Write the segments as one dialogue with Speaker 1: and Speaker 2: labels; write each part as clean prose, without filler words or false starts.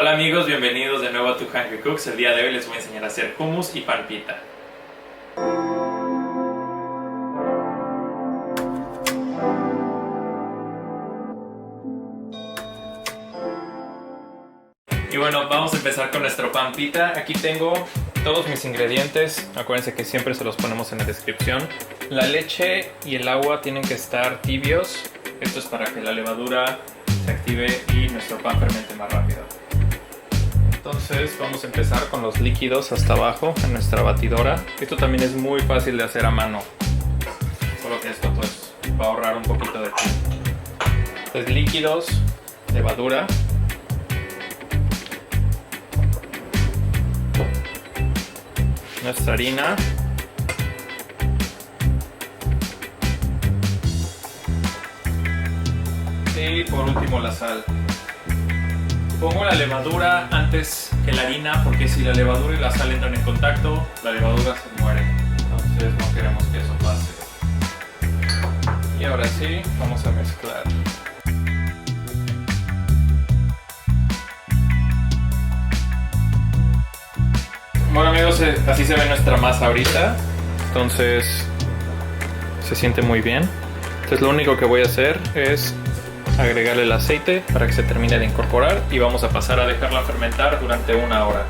Speaker 1: Hola amigos, bienvenidos de nuevo a Tu Hungry Cooks. El día de hoy les voy a enseñar a hacer hummus y pan pita. Y bueno, vamos a empezar con nuestro pan pita. Aquí tengo todos mis ingredientes. Acuérdense que siempre se los ponemos en la descripción. La leche y el agua tienen que estar tibios. Esto es para que la levadura se active y nuestro pan fermente más rápido. Entonces vamos a empezar con los líquidos hasta abajo en nuestra batidora. Esto también es muy fácil de hacer a mano, solo que esto pues va a ahorrar un poquito de tiempo. Entonces líquidos, levadura, nuestra harina, y por último la sal. Pongo la levadura antes que la harina porque si la levadura y la sal entran en contacto, la levadura se muere. Entonces no queremos que eso pase. Y ahora sí, vamos a mezclar. Bueno amigos, así se ve nuestra masa ahorita. Entonces se siente muy bien. Entonces lo único que voy a hacer es agregarle el aceite para que se termine de incorporar y vamos a pasar a dejarla fermentar durante 1 hora.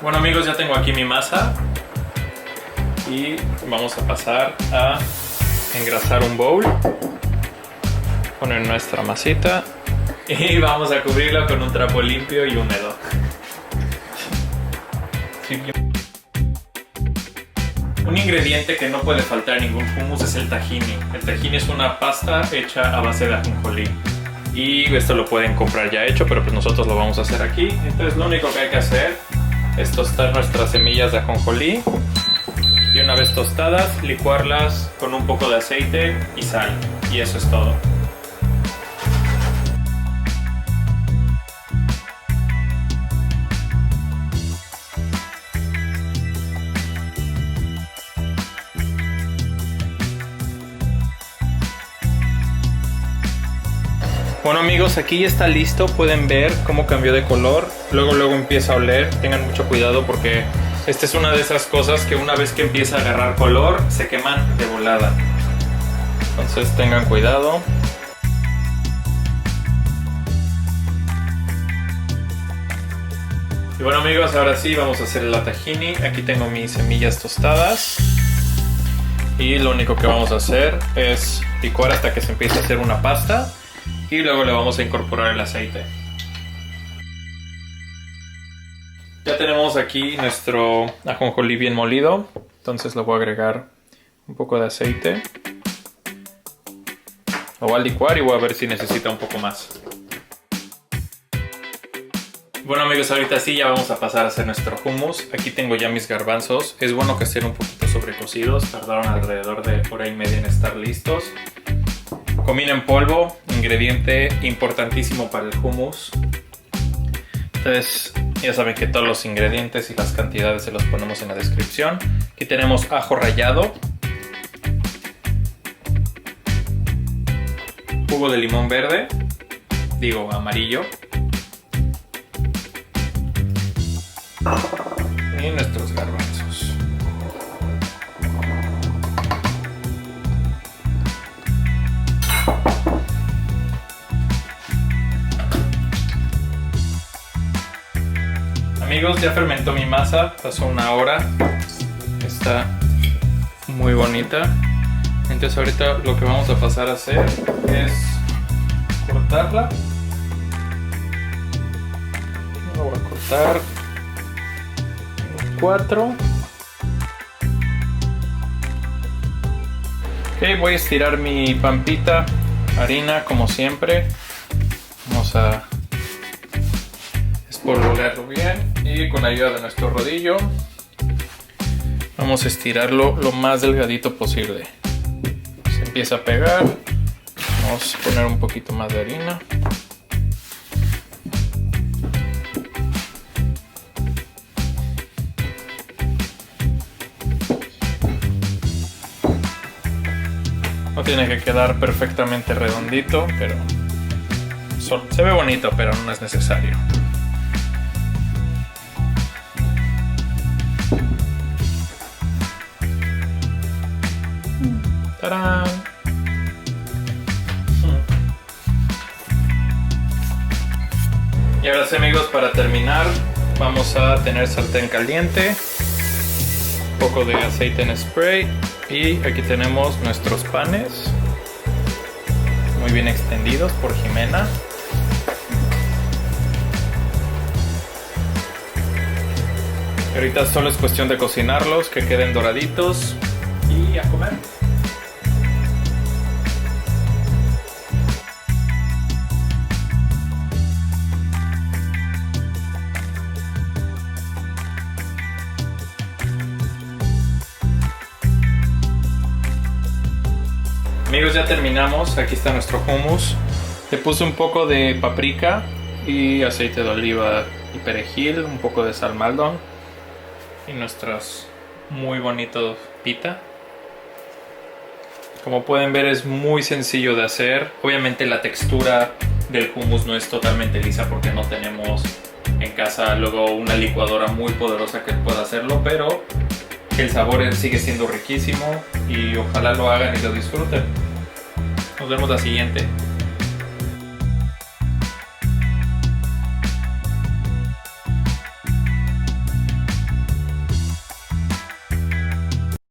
Speaker 1: Bueno amigos, ya tengo aquí mi masa y vamos a pasar a engrasar un bowl, poner nuestra masita y vamos a cubrirla con un trapo limpio y húmedo. Un ingrediente que no puede faltar en ningún hummus es el tahini. El tahini es una pasta hecha a base de ajonjolí. Y esto lo pueden comprar ya hecho, pero pues nosotros lo vamos a hacer aquí. Entonces lo único que hay que hacer es tostar nuestras semillas de ajonjolí. Y una vez tostadas, licuarlas con un poco de aceite y sal. Y eso es todo. Bueno amigos, aquí ya está listo, pueden ver cómo cambió de color, luego empieza a oler, tengan mucho cuidado porque esta es una de esas cosas que una vez que empieza a agarrar color, se queman de volada. Entonces tengan cuidado. Y bueno amigos, ahora sí vamos a hacer la tahini. Aquí tengo mis semillas tostadas. Y lo único que vamos a hacer es licuar hasta que se empiece a hacer una pasta. Y luego le vamos a incorporar el aceite. Ya tenemos aquí nuestro ajonjolí bien molido. Entonces le voy a agregar un poco de aceite. Lo voy a licuar y voy a ver si necesita un poco más. Bueno amigos, ahorita sí ya vamos a pasar a hacer nuestro hummus. Aquí tengo ya mis garbanzos. Es bueno que estén un poquito sobrecocidos. Tardaron alrededor de 1h30 en estar listos. Comino en polvo, ingrediente importantísimo para el hummus. Entonces ya saben que todos los ingredientes y las cantidades se los ponemos en la descripción. Aquí tenemos ajo rallado, jugo de limón verde, digo amarillo, y nuestros garbanzos. Amigos, ya fermentó mi masa, pasó 1 hora, está muy bonita. Entonces ahorita lo que vamos a pasar a hacer es cortarla. Lo voy a cortar en 4. Ok, voy a estirar mi pan pita, harina como siempre. Vamos a espolvorearlo bien y con ayuda de nuestro rodillo vamos a estirarlo lo más delgadito posible. Se empieza a pegar, vamos a poner un poquito más de harina. No tiene que quedar perfectamente redondito, pero se ve bonito, pero no es necesario. ¡Tarán! Y ahora sí, amigos, para terminar vamos a tener sartén caliente, un poco de aceite en spray y aquí tenemos nuestros panes muy bien extendidos por Jimena. Y ahorita solo es cuestión de cocinarlos, que queden doraditos y a comer. Amigos, ya terminamos. Aquí está nuestro hummus. Le puse un poco de paprika y aceite de oliva y perejil, un poco de sal Maldon y nuestros muy bonitos pita. Como pueden ver, es muy sencillo de hacer. Obviamente la textura del hummus no es totalmente lisa porque no tenemos en casa luego una licuadora muy poderosa que pueda hacerlo, pero el sabor sigue siendo riquísimo y ojalá lo hagan y lo disfruten. Nos vemos la siguiente.